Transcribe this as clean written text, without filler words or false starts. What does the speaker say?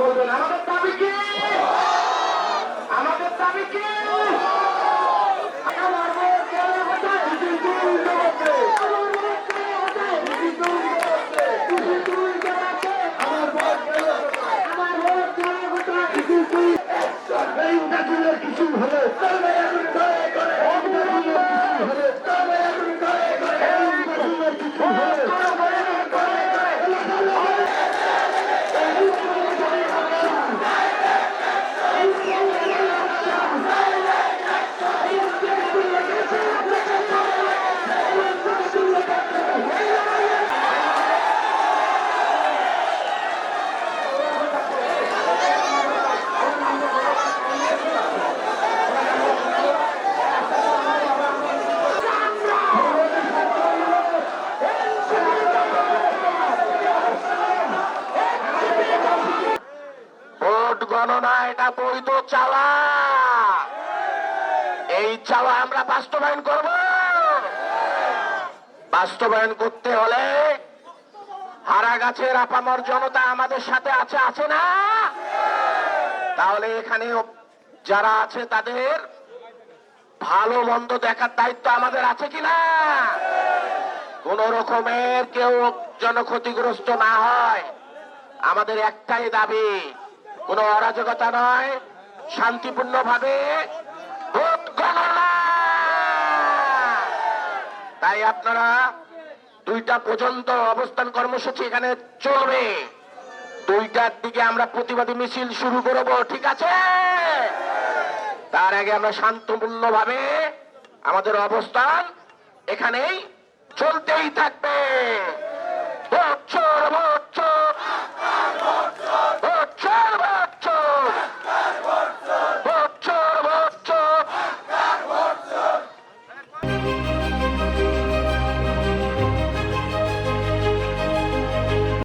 বলবেন আমাদের দাবি কি? আমাদের দাবি কি? আমার ভোট কেড়ে কোথায়? মিছিল তুলতে হচ্ছে। আমার ভোট কেড়ে কোথায়? মিছিল তুলতে হচ্ছে। মিছিল তুলতে হচ্ছে। আমার ভোট কেড়ে কোথায়? আমার ভোট কেড়ে কোথায়? মিছিল তুলতে এই উদাসীনের কিছু হলে তবে এখন ঘরে ঘরে এই উদাসীনের কিছু হলে তবে এখন ঘরে ঘরে এই উদাসীনের কিছু হলে ঘরে ঘরে ভোট গণনা এটা বৈধ চাওয়া। এই চাওয়া আমরা বাস্তবায়ন করব। বাস্তবায়ন করতে হলে হারাগাছের আপামর জনতা আমাদের সাথে আছে, আছে না? তাহলে এখানে যারা আছে তাদের ভালো মন্দ দেখার দায়িত্ব আমাদের আছে কিনা? কোন রকমের কেউ যেন ক্ষতিগ্রস্ত না হয়। আমাদের একটাই দাবি, কোন অরাজকতা নয়, শান্তিপূর্ণ ভাবে ভোট গণনা। তাই আপনারা 2টা পর্যন্ত অবস্থান কর্মসূচি এখানে চলবে। 2টার দিকে আমরা প্রতিবাদী মিছিল শুরু করব, ঠিক আছে? তার আগে আমরা শান্তপূর্ণ ভাবে আমাদের অবস্থান এখানেই চলতেই থাকবে। ভোট চোর